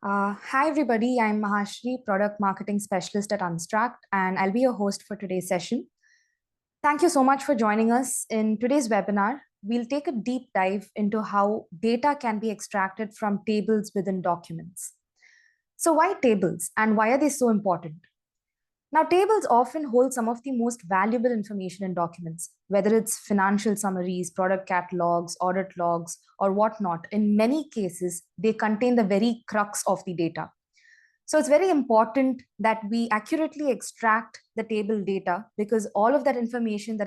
Hi, everybody. I'm Mahashri, Product Marketing Specialist at Unstract, and I'll be your host for today's session. Thank you so much for joining us. In today's webinar, we'll take a deep dive into how data can be extracted from tables within documents. So why tables, and why are they so important? Now, tables often hold some of the most valuable information in documents, whether it's financial summaries, product catalogs, audit logs, or whatnot. In many cases, they contain the very crux of the data. So it's very important that we accurately extract the table data, because all of that information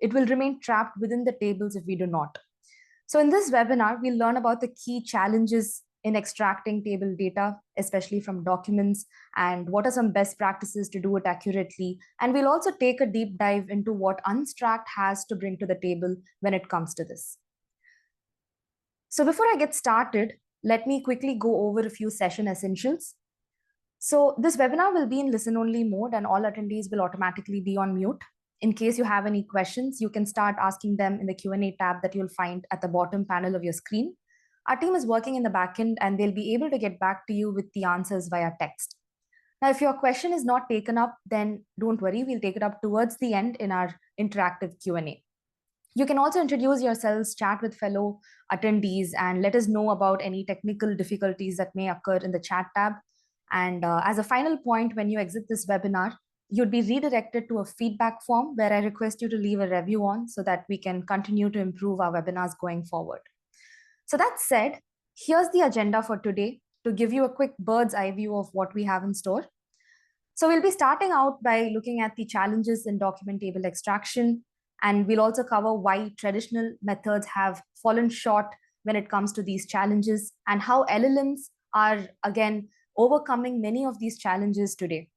it will remain trapped within the tables if we do not. So in this webinar, we'll learn about the key challenges in extracting table data, especially from documents, and what are some best practices to do it accurately. And we'll also take a deep dive into what Unstract has to bring to the table when it comes to this. So before I get started, let me quickly go over a few session essentials. So this webinar will be in listen-only mode, and all attendees will automatically be on mute. In case you have any questions, you can start asking them in the Q&A tab that you'll find at the bottom panel of your screen. Our team is working in the backend, and they'll be able to get back to you with the answers via text. Now, if your question is not taken up, then don't worry, we'll take it up towards the end in our interactive Q&A. You can also introduce yourselves, chat with fellow attendees, and let us know about any technical difficulties that may occur in the chat tab. And as a final point, when you exit this webinar, you'd be redirected to a feedback form where I request you to leave a review on, so that we can continue to improve our webinars going forward. So that said, here's the agenda for today to give you a quick bird's eye view of what we have in store. So we'll be starting out by looking at the challenges in document table extraction, and we'll also cover why traditional methods have fallen short when it comes to these challenges, and how LLMs are, again, overcoming many of these challenges today.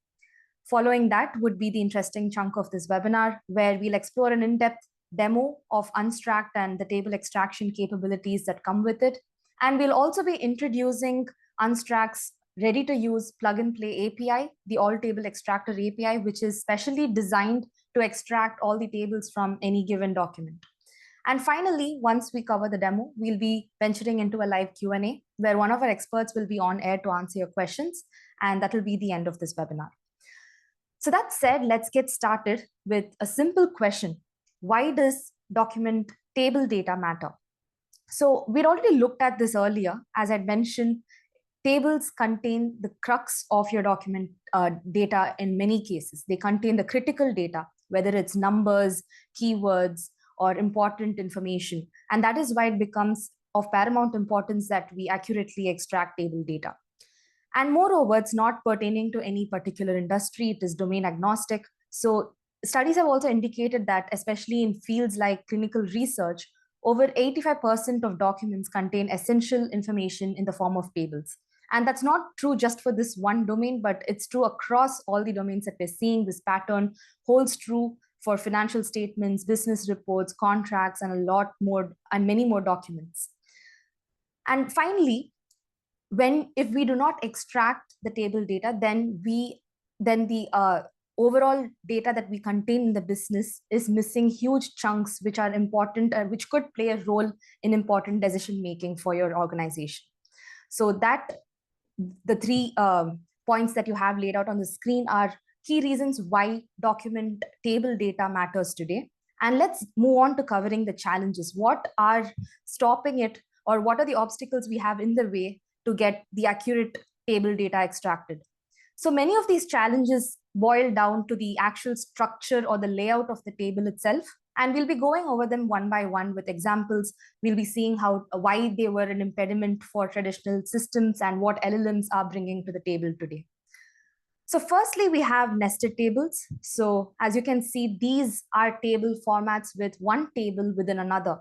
Following that would be the interesting chunk of this webinar, where we'll explore an in-depth demo of Unstract and the table extraction capabilities that come with it. And we'll also be introducing Unstract's ready-to-use plug-and-play API, the All Table Extractor API, which is specially designed to extract all the tables from any given document. And finally, once we cover the demo, we'll be venturing into a live Q&A, where one of our experts will be on air to answer your questions, and that will be the end of this webinar. So that said, let's get started with a simple question. Why does document table data matter? So we'd already looked at this earlier. As I'd mentioned, tables contain the crux of your document data in many cases. They contain the critical data, whether it's numbers, keywords, or important information. And that is why it becomes of paramount importance that we accurately extract table data. And moreover, it's not pertaining to any particular industry. It is domain agnostic. So studies have also indicated that, especially in fields like clinical research, over 85% of documents contain essential information in the form of tables. And that's not true just for this one domain, but it's true across all the domains that we're seeing. This pattern holds true for financial statements, business reports, contracts, and a lot more, and many more documents. And finally, if we do not extract the table data, then the overall data that we contain in the business is missing huge chunks which are important, which could play a role in important decision making for your organization. So that the three points that you have laid out on the screen are key reasons why document table data matters today. And let's move on to covering the challenges. What are stopping it, or what are the obstacles we have in the way to get the accurate table data extracted? So many of these challenges boil down to the actual structure or the layout of the table itself. And we'll be going over them one by one with examples. We'll be seeing why they were an impediment for traditional systems and what LLMs are bringing to the table today. So firstly, we have nested tables. So as you can see, these are table formats with one table within another.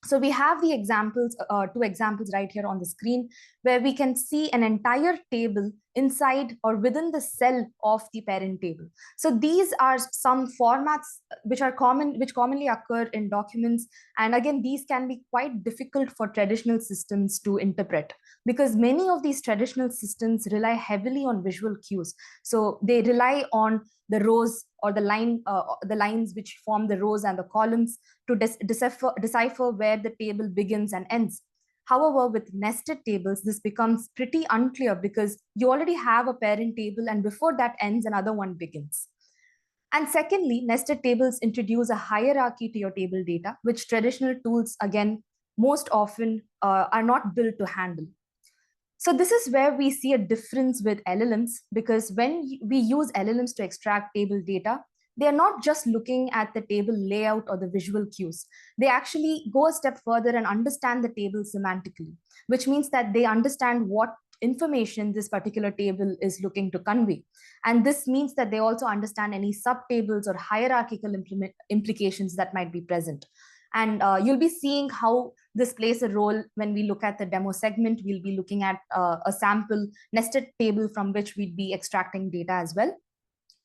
So we have the examples, two examples right here on the screen, where we can see an entire table inside or within the cell of the parent table. So these are some formats which commonly occur in documents. And again, these can be quite difficult for traditional systems to interpret, because many of these traditional systems rely heavily on visual cues. So they rely on the rows or the lines which form the rows and the columns to decipher where the table begins and ends. However, with nested tables, this becomes pretty unclear because you already have a parent table and before that ends, another one begins. And secondly, nested tables introduce a hierarchy to your table data, which traditional tools, again, most often are not built to handle. So this is where we see a difference with LLMs, because when we use LLMs to extract table data, they are not just looking at the table layout or the visual cues. They actually go a step further and understand the table semantically, which means that they understand what information this particular table is looking to convey. And this means that they also understand any subtables or hierarchical implications that might be present. And you'll be seeing how this plays a role when we look at the demo segment. We'll be looking at a sample nested table from which we'd be extracting data as well.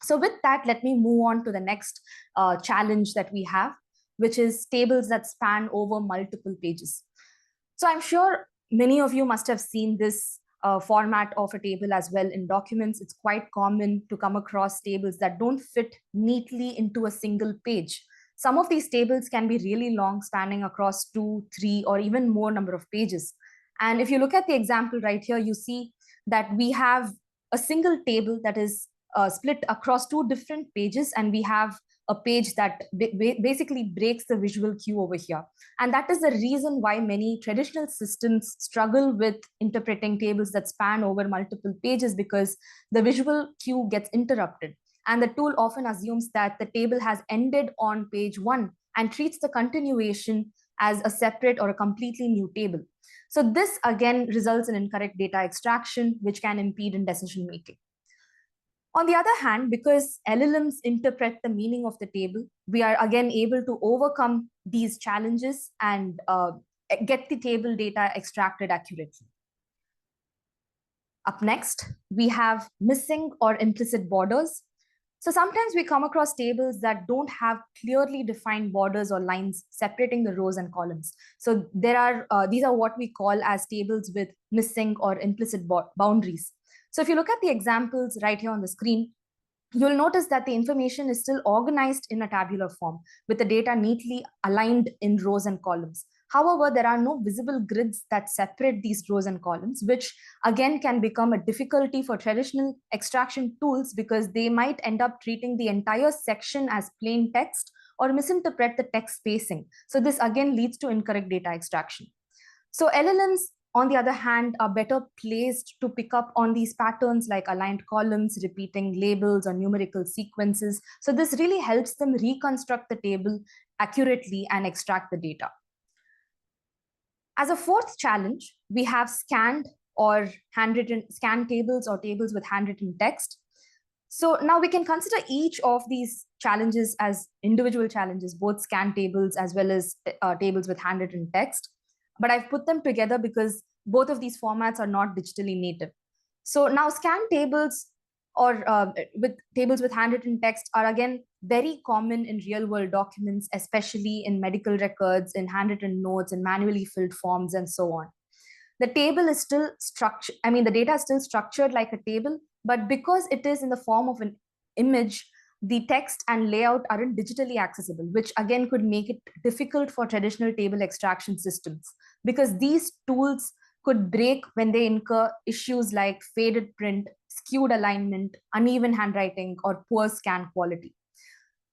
So with that, let me move on to the next challenge that we have, which is tables that span over multiple pages. So I'm sure many of you must have seen this format of a table as well in documents. It's quite common to come across tables that don't fit neatly into a single page. Some of these tables can be really long, spanning across 2, 3, or even more number of pages. And if you look at the example right here, you see that we have a single table that is split across 2 different pages, and we have a page that basically breaks the visual cue over here. And that is the reason why many traditional systems struggle with interpreting tables that span over multiple pages, because the visual cue gets interrupted. And the tool often assumes that the table has ended on page 1 and treats the continuation as a separate or a completely new table. So this again results in incorrect data extraction, which can impede in decision making. On the other hand, because LLMs interpret the meaning of the table, we are again able to overcome these challenges and get the table data extracted accurately. Up next, we have missing or implicit borders. So sometimes we come across tables that don't have clearly defined borders or lines separating the rows and columns. So these are what we call as tables with missing or implicit boundaries. So if you look at the examples right here on the screen, you'll notice that the information is still organized in a tabular form with the data neatly aligned in rows and columns. However, there are no visible grids that separate these rows and columns, which again can become a difficulty for traditional extraction tools because they might end up treating the entire section as plain text or misinterpret the text spacing. So this again leads to incorrect data extraction. So LLMs, on the other hand, are better placed to pick up on these patterns like aligned columns, repeating labels, or numerical sequences. So this really helps them reconstruct the table accurately and extract the data. As a fourth challenge, we have scanned or handwritten scan tables or tables with handwritten text. So now we can consider each of these challenges as individual challenges, both scan tables as well as tables with handwritten text. But I've put them together because both of these formats are not digitally native. So now scan tables or with tables with handwritten text are again very common in real world documents, especially in medical records, in handwritten notes, in manually filled forms, and so on. The table is still structured, the data is still structured like a table, but because it is in the form of an image, the text and layout aren't digitally accessible, which again could make it difficult for traditional table extraction systems, because these tools could break when they incur issues like faded print, skewed alignment, uneven handwriting, or poor scan quality.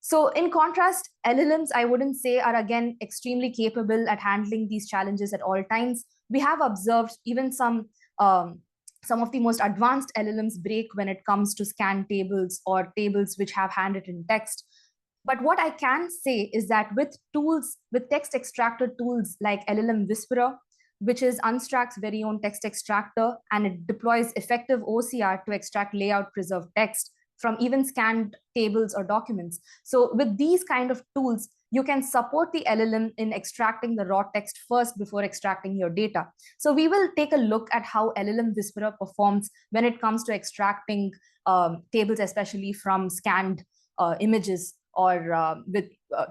So in contrast, LLMs, I wouldn't say, are again extremely capable at handling these challenges at all times. We have observed even some of the most advanced LLMs break when it comes to scan tables or tables which have handwritten text. But what I can say is that with text extractor tools like LLM Whisperer, which is Unstract's very own text extractor, and it deploys effective OCR to extract layout preserved text from even scanned tables or documents. So with these kind of tools, you can support the LLM in extracting the raw text first before extracting your data. So we will take a look at how LLM Whisperer performs when it comes to extracting tables, especially from scanned images or with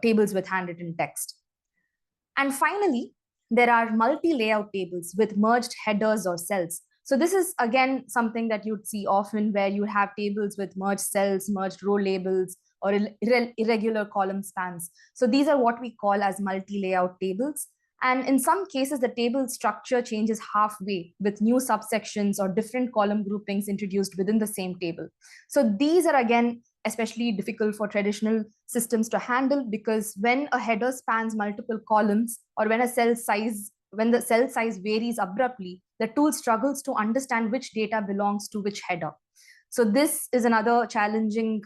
tables with handwritten text. And finally, there are multi-layout tables with merged headers or cells. So this is, again, something that you'd see often where you have tables with merged cells, merged row labels, or irregular column spans. So these are what we call as multi-layout tables. And in some cases, the table structure changes halfway with new subsections or different column groupings introduced within the same table. So these are, again, especially difficult for traditional systems to handle, because when a header spans multiple columns, or when the cell size varies abruptly, the tool struggles to understand which data belongs to which header. So this is another challenging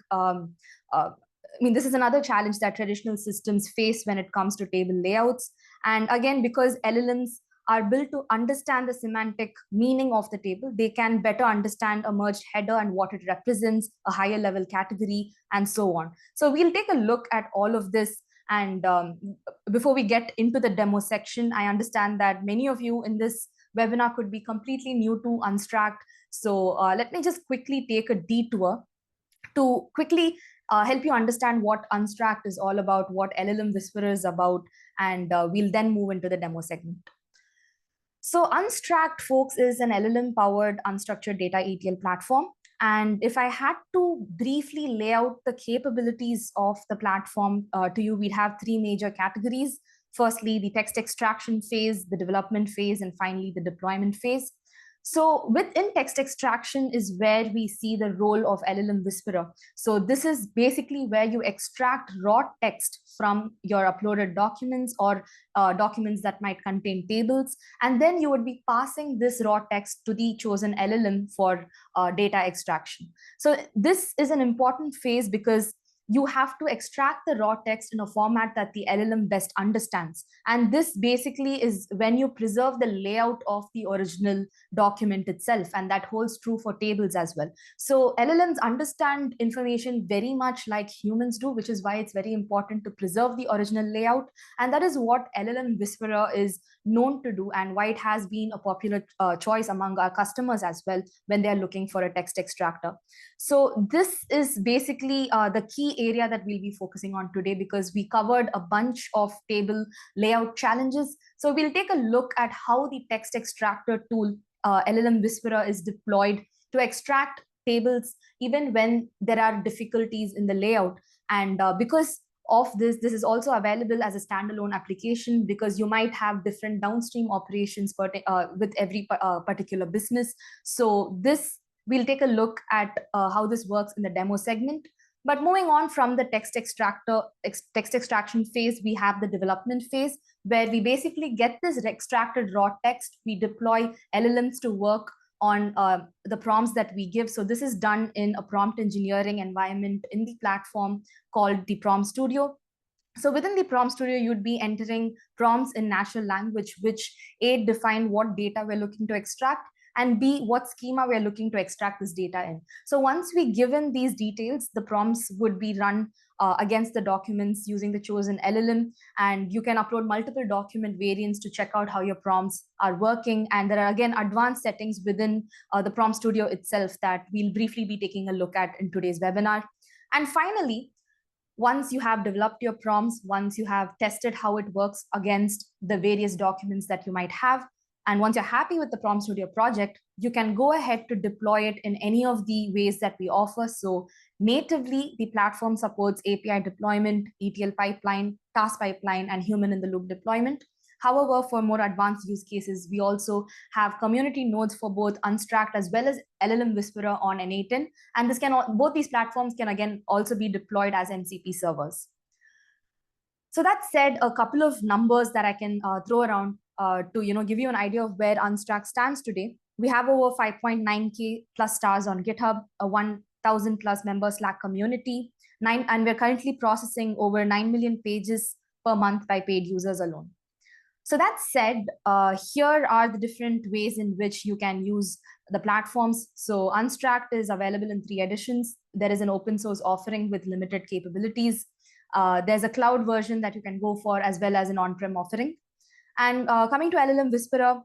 this is another challenge that traditional systems face when it comes to table layouts. And again, because LLMs are built to understand the semantic meaning of the table, they can better understand a merged header and what it represents, a higher level category, and so on. So we'll take a look at all of this. And before we get into the demo section, I understand that many of you in this webinar could be completely new to Unstract. So let me just quickly take a detour to quickly help you understand what Unstract is all about, what LLM Whisperer is about, and we'll then move into the demo segment. So Unstract, folks, is an LLM-powered unstructured data ETL platform. And if I had to briefly lay out the capabilities of the platform to you, we'd have three major categories. Firstly, the text extraction phase, the development phase, and finally, the deployment phase. So within text extraction is where we see the role of LLM Whisperer. So this is basically where you extract raw text from your uploaded documents or documents that might contain tables. And then you would be passing this raw text to the chosen LLM for data extraction. So this is an important phase because you have to extract the raw text in a format that the LLM best understands. And this basically is when you preserve the layout of the original document itself. And that holds true for tables as well. So LLMs understand information very much like humans do, which is why it's very important to preserve the original layout. And that is what LLM Whisperer is known to do, and why it has been a popular choice among our customers as well when they're looking for a text extractor. So this is basically the key area that we'll be focusing on today, because we covered a bunch of table layout challenges. So we'll take a look at how the text extractor tool, LLM Whisperer, is deployed to extract tables even when there are difficulties in the layout. And because of this is also available as a standalone application, because you might have different downstream operations with every particular business. So this, we'll take a look at how this works in the demo segment. But moving on from the text extraction phase, we have the development phase, where we basically get this extracted raw text. We deploy LLMs to work on the prompts that we give. So this is done in a prompt engineering environment in the platform called the Prompt Studio. So within the Prompt Studio, you'd be entering prompts in natural language, which A, define what data we're looking to extract, and B, what schema we're looking to extract this data in. So once we given these details, the prompts would be run against the documents using the chosen LLM, and you can upload multiple document variants to check out how your prompts are working. And there are, again, advanced settings within the Prompt Studio itself that we'll briefly be taking a look at in today's webinar. And finally, once you have developed your prompts, once you have tested how it works against the various documents that you might have, and once you're happy with the Prompt Studio project, you can go ahead to deploy it in any of the ways that we offer. So natively, the platform supports API deployment, ETL pipeline, task pipeline, and human-in-the-loop deployment. However, for more advanced use cases, we also have community nodes for both Unstract as well as LLM Whisperer on N8N. And both these platforms can, again, also be deployed as MCP servers. So that said, a couple of numbers that I can throw around to give you an idea of where Unstract stands today. We have over 5.9K plus stars on GitHub, a 1,000 plus member Slack community, and we're currently processing over 9 million pages per month by paid users alone. So that said, here are the different ways in which you can use the platforms. So Unstract is available in 3 editions. There is an open source offering with limited capabilities. There's a cloud version that you can go for, as well as an on-prem offering. And coming to LLM Whisperer,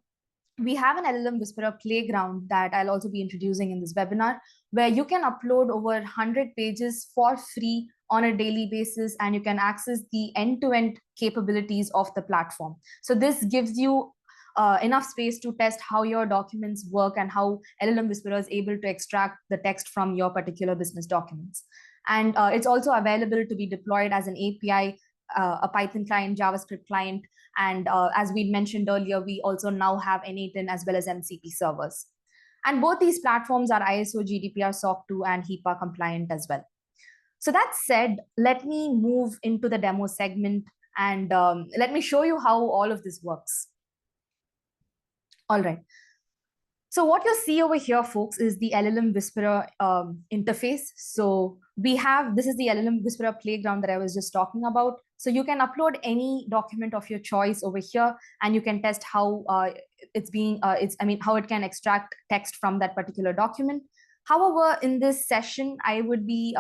we have an LLM Whisperer playground that I'll also be introducing in this webinar, where you can upload over 100 pages for free on a daily basis, and you can access the end-to-end capabilities of the platform. So this gives you enough space to test how your documents work and how LLM Whisperer is able to extract the text from your particular business documents. And it's also available to be deployed as an API a Python client, JavaScript client, and as we mentioned earlier, we also now have N8N as well as MCP servers. And both these platforms are ISO, GDPR, SOC 2, and HIPAA compliant as well. So that said, let me move into the demo segment and let me show you how all of this works. All right. So what you see over here, folks, is the LLM Whisperer interface. So this is the LLM Whisperer playground that I was just talking about. So you can upload any document of your choice over here, and you can test how how it can extract text from that particular document. However, in this session, I would be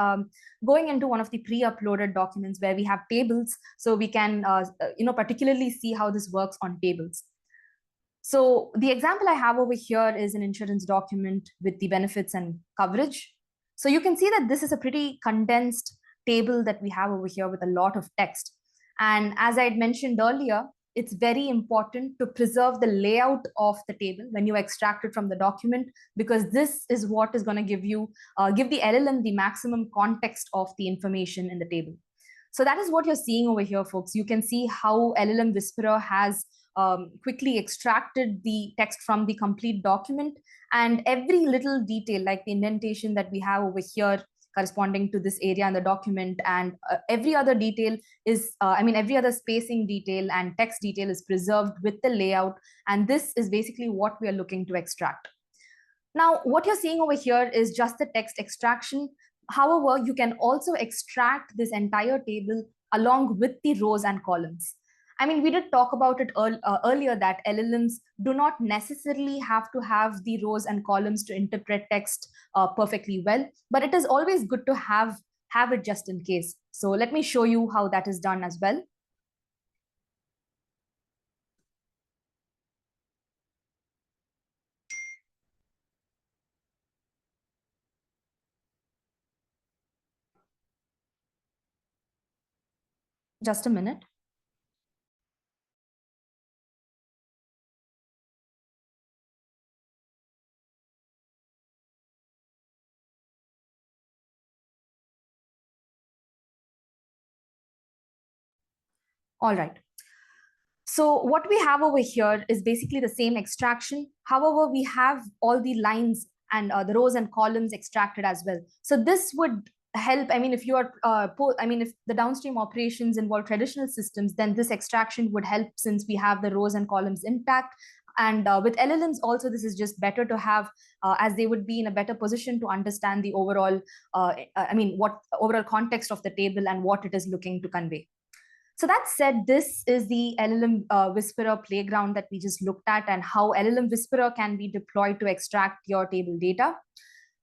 going into one of the pre-uploaded documents where we have tables, so we can particularly see how this works on tables. So the example I have over here is an insurance document with the benefits and coverage. So you can see that this is a pretty condensed table that we have over here with a lot of text. And as I had mentioned earlier, it's very important to preserve the layout of the table when you extract it from the document, because this is what is going to give the LLM the maximum context of the information in the table. So that is what you're seeing over here, folks. You can see how LLM Whisperer has quickly extracted the text from the complete document, and every little detail, like the indentation that we have over here corresponding to this area in the document, and every other detail is, every other spacing detail and text detail is preserved with the layout, and this is basically what we are looking to extract. Now, what you're seeing over here is just the text extraction. However, you can also extract this entire table along with the rows and columns. We did talk about it earlier that LLMs do not necessarily have to have the rows and columns to interpret text perfectly well, but it is always good to have it just in case. So let me show you how that is done as well. Just a minute. All right. So what we have over here is basically the same extraction. However, we have all the lines and the rows and columns extracted as well. So this would help. If you are, if the downstream operations involve traditional systems, then this extraction would help since we have the rows and columns intact. And with LLMs also, this is just better to have, as they would be in a better position to understand the overall, what overall context of the table and what it is looking to convey. So that said, this is the LLM Whisperer playground that we just looked at, and how LLM Whisperer can be deployed to extract your table data.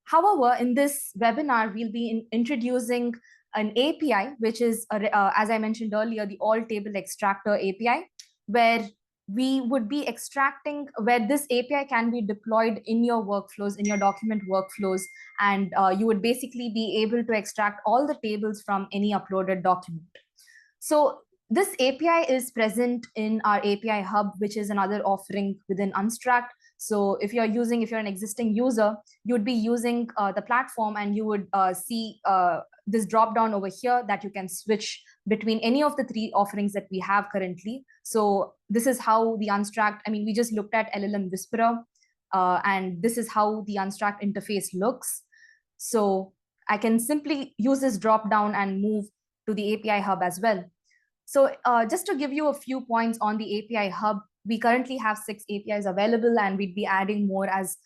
However, in this webinar, we'll be introducing an API, which is, as I mentioned earlier, the All Table Extractor API, where we would be extracting, where this API can be deployed in your workflows, in your document workflows, and you would basically be able to extract all the tables from any uploaded document. So this API is present in our API Hub, which is another offering within Unstract. So if you're an existing user, you'd be using the platform, and you would see this drop down over here that you can switch between any of the three offerings that we have currently. So this is how the Unstract, we just looked at LLM Whisperer, and this is how the Unstract interface looks. So I can simply use this drop down and move to the API Hub as well. So just to give you a few points on the API Hub, we currently have 6 APIs available, and we'd be adding more as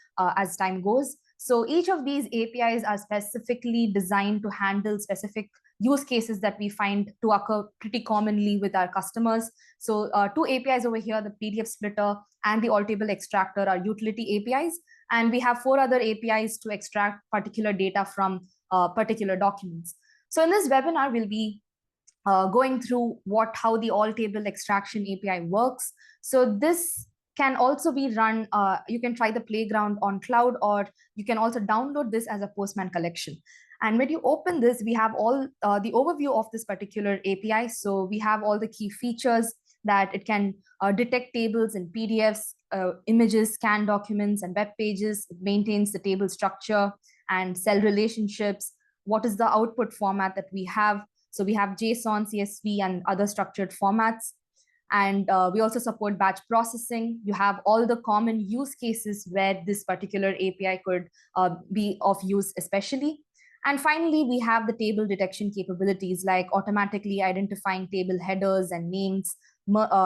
time goes. So each of these APIs are specifically designed to handle specific use cases that we find to occur pretty commonly with our customers. So 2 APIs over here, the PDF Splitter and the All Table Extractor, are utility APIs. And we have 4 other APIs to extract particular data from particular documents. So in this webinar, we'll be going through how the All Table Extraction API works. So this can also be run, you can try the playground on cloud, or you can also download this as a Postman collection. And when you open this, we have all the overview of this particular API. So we have all the key features that it can detect tables in PDFs, images, scan documents, and web pages. It maintains the table structure and cell relationships. What is the output format that we have? So we have JSON, CSV, and other structured formats. And we also support batch processing. You have all the common use cases where this particular API could be of use especially. And finally, we have the table detection capabilities like automatically identifying table headers and names,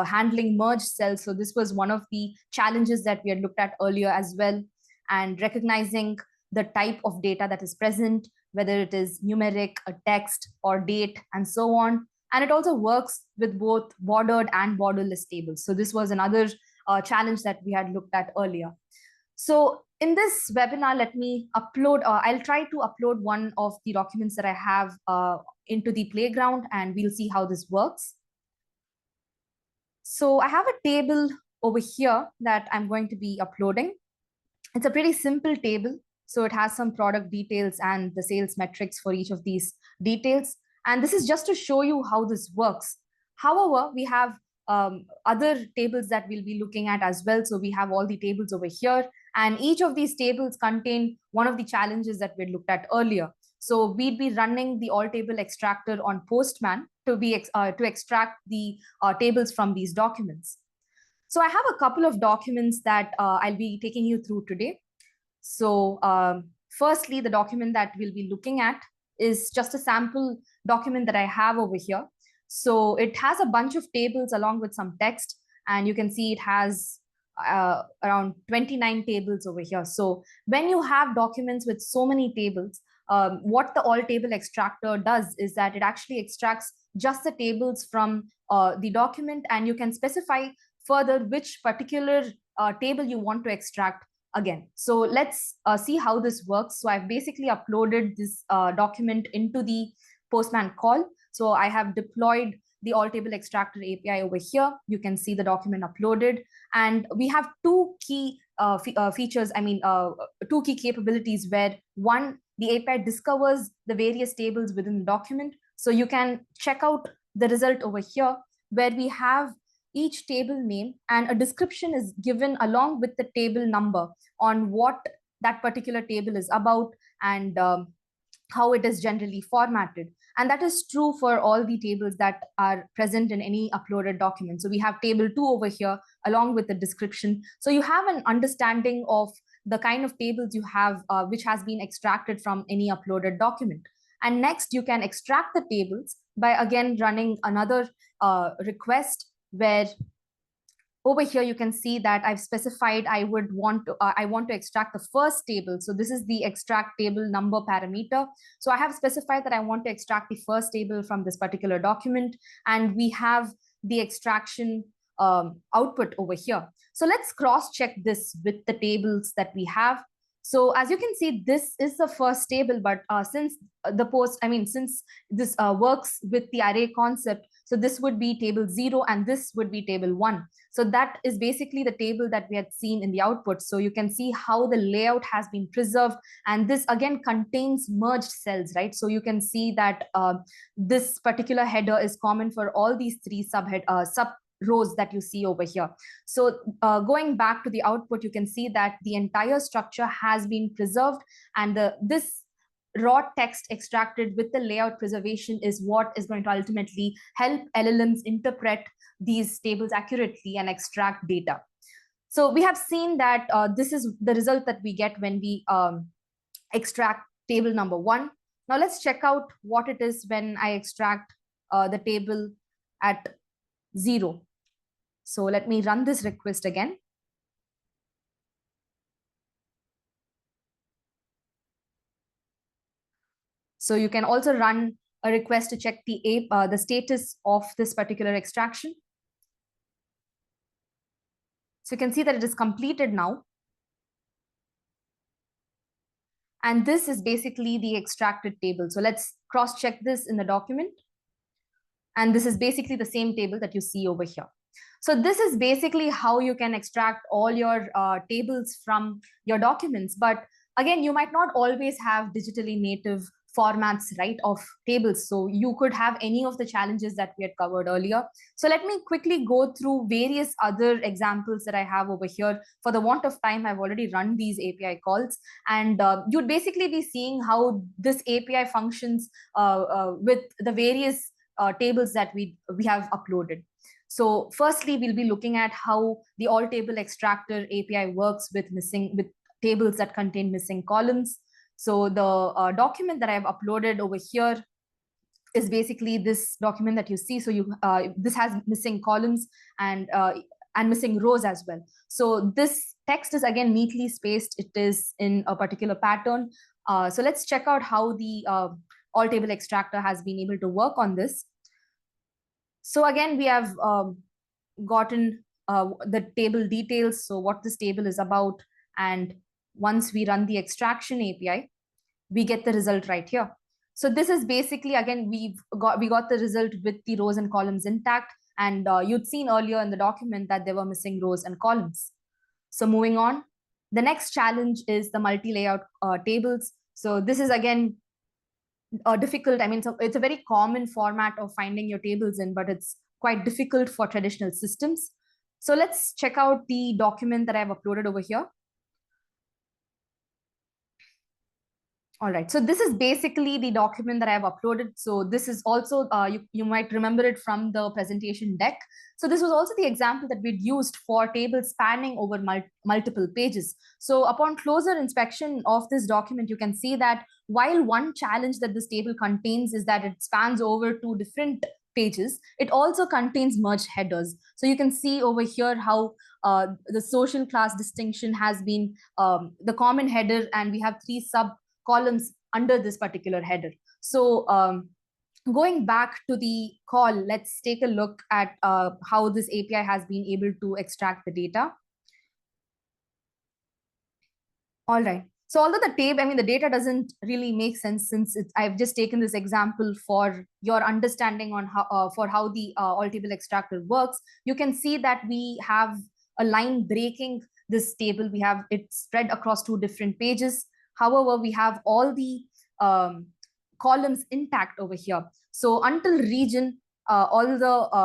handling merged cells. So this was one of the challenges that we had looked at earlier as well, and recognizing the type of data that is present, whether it is numeric, a text, or date, and so on. And it also works with both bordered and borderless tables. So this was another challenge that we had looked at earlier. So in this webinar, let me upload, I'll try to upload one of the documents that I have into the playground, and we'll see how this works. So I have a table over here that I'm going to be uploading. It's a pretty simple table. So it has some product details and the sales metrics for each of these details. And this is just to show you how this works. However, we have other tables that we'll be looking at as well. So we have all the tables over here, and each of these tables contain one of the challenges that we looked at earlier. So we'd be running the All Table Extractor on Postman to extract the tables from these documents. So I have a couple of documents that I'll be taking you through today. So firstly, the document that we'll be looking at is just a sample document that I have over here. So it has a bunch of tables along with some text, and you can see it has around 29 tables over here. So when you have documents with so many tables, what the All Table Extractor does is that it actually extracts just the tables from the document, and you can specify further which particular table you want to extract again. So let's see how this works. So I've basically uploaded this document into the Postman call. So I have deployed the All Table Extractor API over here. You can see the document uploaded. And we have two key features, two key capabilities where one, the API discovers the various tables within the document. So you can check out the result over here where we have each table name and a description is given along with the table number on what that particular table is about and how it is generally formatted. And that is true for all the tables that are present in any uploaded document. So we have table 2 over here along with the description. So you have an understanding of the kind of tables you have which has been extracted from any uploaded document. And next, you can extract the tables by again running another request where over here you can see that I've specified I want to extract the first table. So this is the extract table number parameter. So I have specified that I want to extract the first table from this particular document, and we have the extraction output over here. So let's cross check this with the tables that we have. So as you can see, this is the first table, but since this works with the array concept, so this would be table 0 and this would be table 1. So that is basically the table that we had seen in the output. So you can see how the layout has been preserved, and this again contains merged cells, right? So you can see that this particular header is common for all these three sub rows that you see over here. So going back to the output, you can see that the entire structure has been preserved, and this raw text extracted with the layout preservation is what is going to ultimately help LLMs interpret these tables accurately and extract data. So we have seen that this is the result that we get when we extract table number 1. Now let's check out what it is when I extract the table at 0. So let me run this request again. So you can also run a request to check the status of this particular extraction. So you can see that it is completed now. And this is basically the extracted table. So let's cross-check this in the document. And this is basically the same table that you see over here. So this is basically how you can extract all your tables from your documents. But again, you might not always have digitally native formats, right, of tables. So you could have any of the challenges that we had covered earlier. So let me quickly go through various other examples that I have over here. For the want of time, I've already run these API calls, and you'd basically be seeing how this API functions with the various tables that we have uploaded. So firstly, we'll be looking at how the All Table Extractor API works with tables that contain missing columns. So the document that I've uploaded over here is basically this document that you see. So this has missing columns and missing rows as well. So this text is again neatly spaced. It is in a particular pattern. So let's check out how the All Table Extractor has been able to work on this. So again, we have gotten the table details, so what this table is about. And once we run the extraction API, we get the result right here. So this is basically, again, we got the result with the rows and columns intact. And you'd seen earlier in the document that there were missing rows and columns. So moving on, the next challenge is the multi-layout tables. So this is again difficult. I mean, so it's a very common format of finding your tables in, but it's quite difficult for traditional systems. So let's check out the document that I've uploaded over here. All right, so this is basically the document that I've uploaded. So this is also, you might remember it from the presentation deck. So this was also the example that we'd used for tables spanning over multiple pages. So upon closer inspection of this document, you can see that while one challenge that this table contains is that it spans over 2 different pages, it also contains merged headers. So you can see over here how the social class distinction has been the common header, and we have 3 sub columns under this particular header. So going back to the call, let's take a look at how this API has been able to extract the data. All right. So although the data doesn't really make sense, since I've just taken this example for your understanding on how the All Table Extractor works, you can see that we have a line breaking this table. We have it spread across 2 different pages. However, we have all the columns intact over here. So until region, until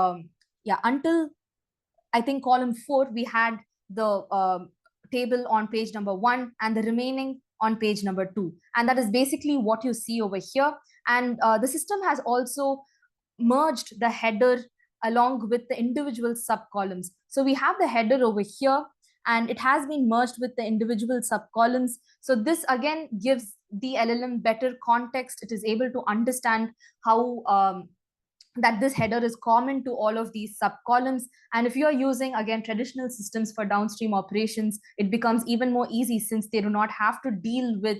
I think column 4, we had the table on page number 1 and the remaining on page number 2. And that is basically what you see over here. And the system has also merged the header along with the individual sub-columns. So we have the header over here, and it has been merged with the individual sub-columns. So this again gives the LLM better context. It is able to understand how that this header is common to all of these sub-columns. And if you are using, again, traditional systems for downstream operations, it becomes even more easy, since they do not have to deal with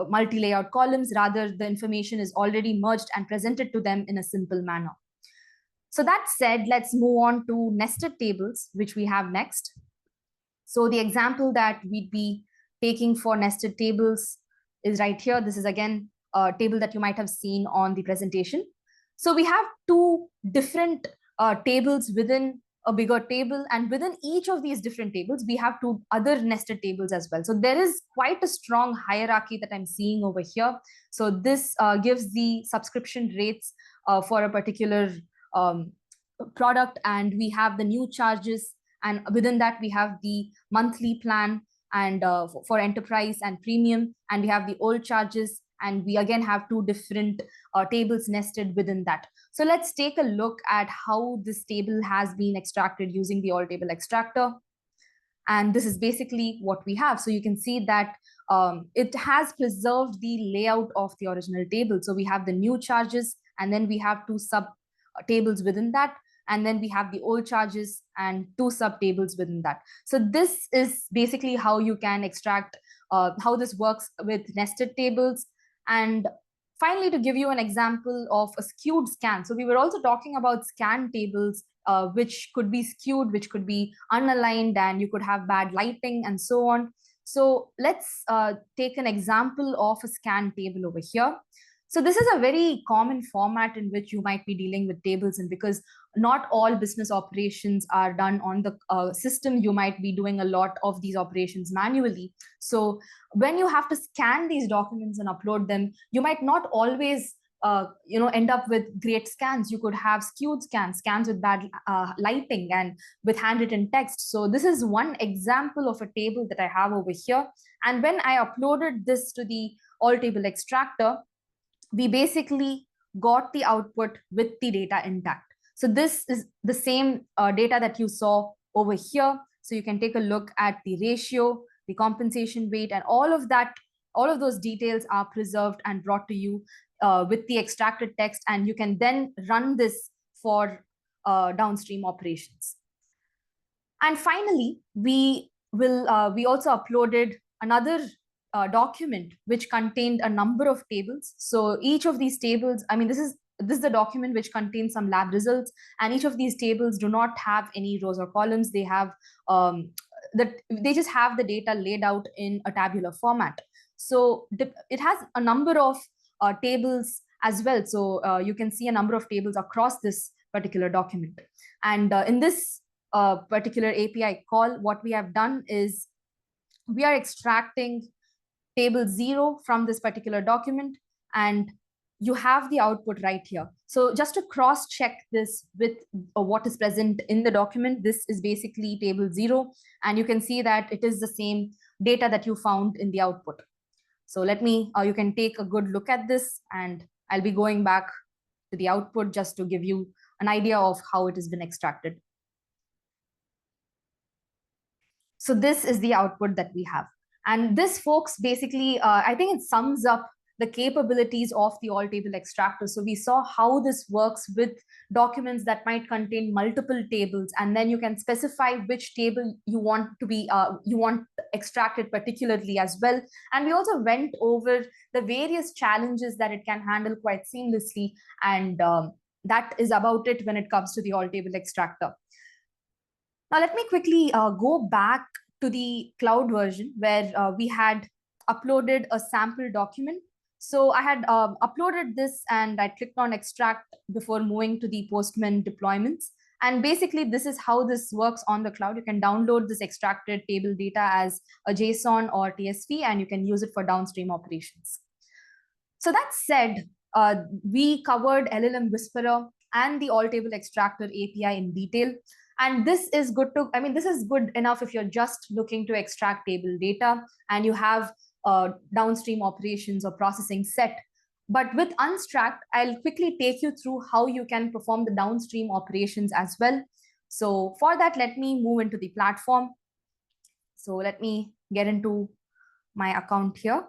multi-layout columns. Rather, the information is already merged and presented to them in a simple manner. So that said, let's move on to nested tables, which we have next. So the example that we'd be taking for nested tables is right here. This is again a table that you might have seen on the presentation. So we have 2 different tables within a bigger table, and within each of these different tables, we have 2 other nested tables as well. So there is quite a strong hierarchy that I'm seeing over here. So this gives the subscription rates for a particular product, and we have the new charges, and within that we have the monthly plan and for enterprise and premium, and we have the old charges, and we again have 2 different tables nested within that. So let's take a look at how this table has been extracted using the All Table Extractor. And this is basically what we have. So you can see that it has preserved the layout of the original table. So we have the new charges, and then we have 2 sub tables within that. And then we have the old charges and 2 sub tables within that. So this is basically how you can extract, how this works with nested tables. And finally, to give you an example of a skewed scan. So we were also talking about scan tables, which could be skewed, which could be unaligned, and you could have bad lighting and so on. So let's take an example of a scan table over here. So this is a very common format in which you might be dealing with tables, and because not all business operations are done on the system, you might be doing a lot of these operations manually. So when you have to scan these documents and upload them, you might not always end up with great scans. You could have skewed scans with bad lighting and with handwritten text. So this is one example of a table that I have over here. And when I uploaded this to the All Table Extractor, we basically got the output with the data intact. So this is the same data that you saw over here. So you can take a look at the ratio, the compensation rate, and all of that. All of those details are preserved and brought to you with the extracted text, and you can then run this for downstream operations. And finally, we also uploaded another document which contained a number of tables. So each of these tables, I mean, this is the document which contains some lab results, and each of these tables do not have any rows or columns. They have they just have the data laid out in a tabular format. So it has a number of tables as well. So you can see a number of tables across this particular document. And in this particular API call, what we have done is we are extracting table 0 from this particular document, and you have the output right here. So just to cross check this with what is present in the document, this is basically table 0, and you can see that it is the same data that you found in the output. So let me, you can take a good look at this, and I'll be going back to the output just to give you an idea of how it has been extracted. So this is the output that we have. And this, folks, basically, I think it sums up the capabilities of the All Table Extractor. So we saw how this works with documents that might contain multiple tables, and then you can specify which table you want to be extracted particularly as well. And we also went over the various challenges that it can handle quite seamlessly, and that is about it when it comes to the All Table Extractor. Now, let me quickly go back to the cloud version where we had uploaded a sample document. So I had uploaded this, and I clicked on extract before moving to the Postman deployments. And basically, this is how this works on the cloud. You can download this extracted table data as a JSON or TSV, and you can use it for downstream operations. So that said, we covered LLM Whisperer and the All Table Extractor API in detail. And this is good to, I mean, this is good enough if you're just looking to extract table data and you have downstream operations or processing set. But with Unstract, I'll quickly take you through how you can perform the downstream operations as well. So for that, let me move into the platform. So let me get into my account here.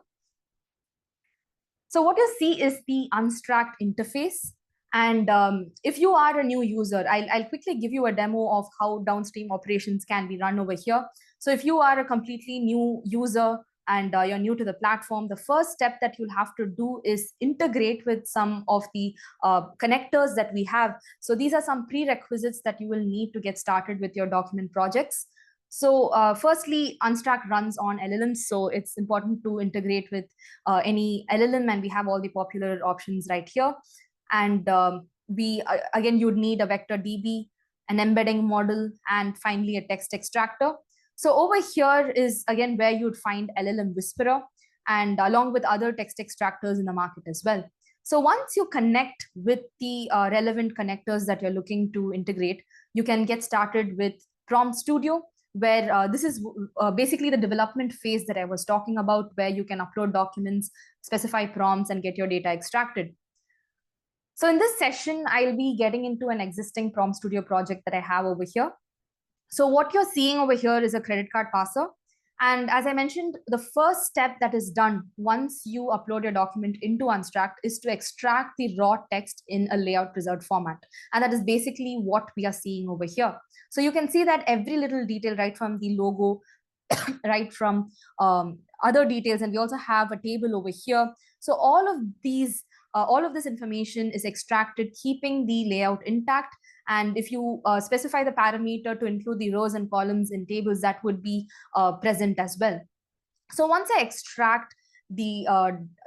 So what you see is the Unstract interface. And if you are a new user, I'll quickly give you a demo of how downstream operations can be run over here. So if you are a completely new user and you're new to the platform, the first step that you'll have to do is integrate with some of the connectors that we have. So these are some prerequisites that you will need to get started with your document projects. So firstly, Unstract runs on LLMs, so it's important to integrate with any LLM, and we have all the popular options right here. And again, you'd need a vector DB, an embedding model, and finally a text extractor. So over here is again where you'd find LLM Whisperer, and along with other text extractors in the market as well. So once you connect with the relevant connectors that you're looking to integrate, you can get started with Prompt Studio, where this is basically the development phase that I was talking about, where you can upload documents, specify prompts, and get your data extracted. So in this session, I'll be getting into an existing Prompt Studio project that I have over here. So what you're seeing over here is a credit card parser. And as I mentioned, the first step that is done once you upload your document into Unstract is to extract the raw text in a layout preserved format. And that is basically what we are seeing over here. So you can see that every little detail, right from the logo, right from other details, and we also have a table over here. So all of this information is extracted, keeping the layout intact. And if you specify the parameter to include the rows and columns in tables, that would be present as well. So once I extract the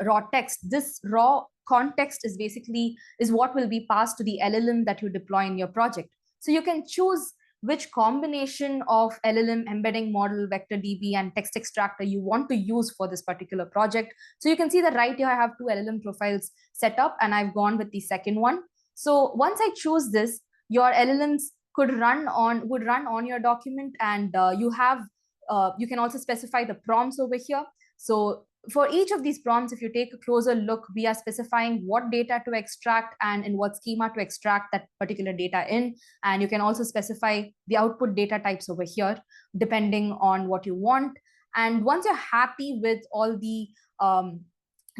raw text, this raw context is what will be passed to the LLM that you deploy in your project. So you can choose which combination of LLM, embedding model, vector DB, and text extractor you want to use for this particular project. So you can see that right here I have two LLM profiles set up, and I've gone with the second one. So once I choose this, your LLMs would run on your document, and you can also specify the prompts over here. So for each of these prompts, if you take a closer look, we are specifying what data to extract and in what schema to extract that particular data in. And you can also specify the output data types over here, depending on what you want. And once you're happy with all the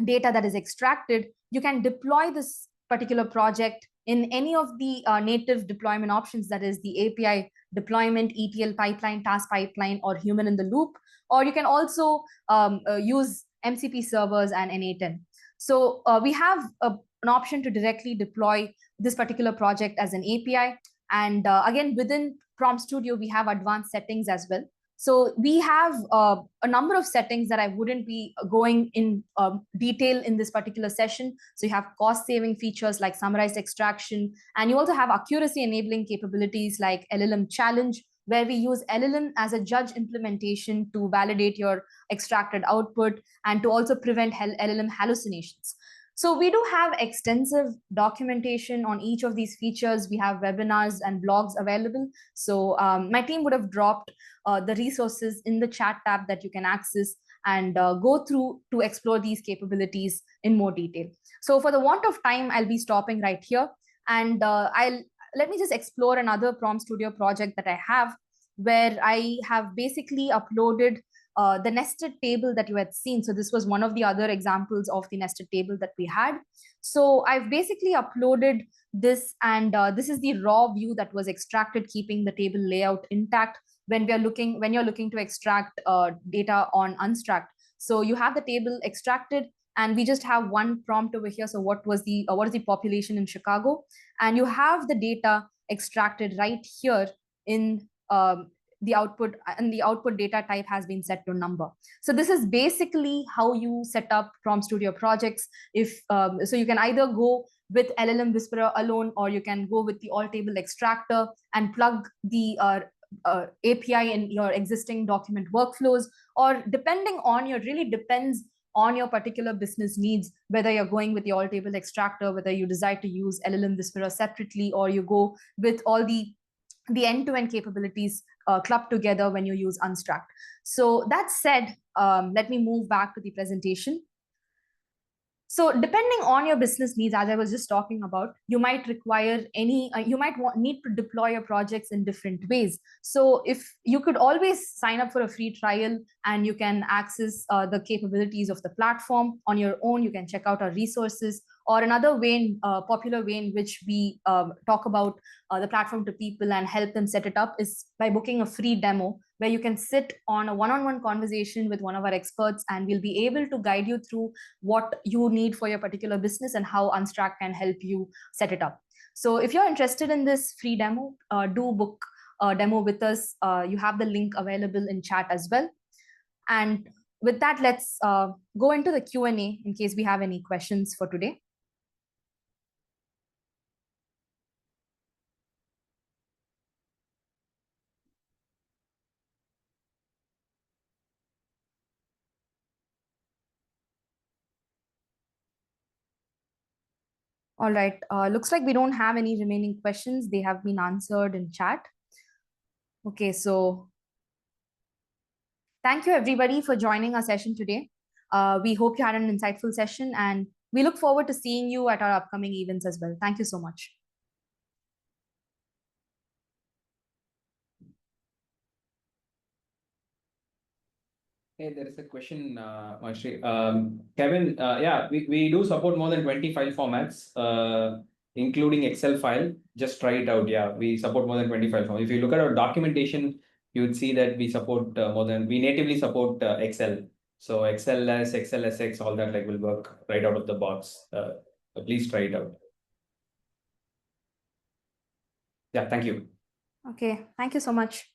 data that is extracted, you can deploy this particular project in any of the native deployment options, that is the API deployment, ETL pipeline, task pipeline, or human in the loop. Or you can also use MCP servers and N8N. So we have an option to directly deploy this particular project as an API. And again, within Prompt Studio, we have advanced settings as well. So we have a number of settings that I wouldn't be going in detail in this particular session. So you have cost saving features like summarized extraction, and you also have accuracy enabling capabilities like LLM challenge, where we use LLM as a judge implementation to validate your extracted output and to also prevent LLM hallucinations. So we do have extensive documentation on each of these features. We have webinars and blogs available. So my team would have dropped the resources in the chat tab that you can access and go through to explore these capabilities in more detail. So for the want of time, I'll be stopping right here. And let me just explore another Prompt Studio project that I have, where I have basically uploaded the nested table that you had seen. So this was one of the other examples of the nested table that we had. So I've basically uploaded this, and this is the raw view that was extracted, keeping the table layout intact when you're looking to extract data on Unstract. So you have the table extracted, and we just have one prompt over here. So what is the population in Chicago? And you have the data extracted right here in the output, and the output data type has been set to number. So this is basically how you set up Prompt Studio projects. So you can either go with LLM Whisperer alone, or you can go with the All Table Extractor and plug the API in your existing document workflows, or really depends on your particular business needs, whether you're going with the All Table Extractor, whether you decide to use LLM Whisperer separately, or you go with all the end-to-end capabilities clubbed together when you use Unstract. So that said, let me move back to the presentation. So depending on your business needs, as I was just talking about, you might require need to deploy your projects in different ways. So if you could always sign up for a free trial, and you can access the capabilities of the platform on your own. You can check out our resources. Or another popular way in which we talk about the platform to people and help them set it up is by booking a free demo, where you can sit on a one-on-one conversation with one of our experts, and we'll be able to guide you through what you need for your particular business and how Unstract can help you set it up. So if you're interested in this free demo, do book a demo with us. You have the link available in chat as well. And with that, let's go into the Q&A in case we have any questions for today. All right, looks like we don't have any remaining questions. They have been answered in chat. Okay, so thank you everybody for joining our session today. We hope you had an insightful session, and we look forward to seeing you at our upcoming events as well. Thank you so much. Hey, there is a question, Mahashri. Kevin, yeah, we do support more than 20 file formats, including Excel file. Just try it out. Yeah, we support more than 20 file formats. If you look at our documentation, you would see that we support we natively support Excel. So XLS, XLSX, all that will work right out of the box. Please try it out. Yeah, thank you. Okay, thank you so much.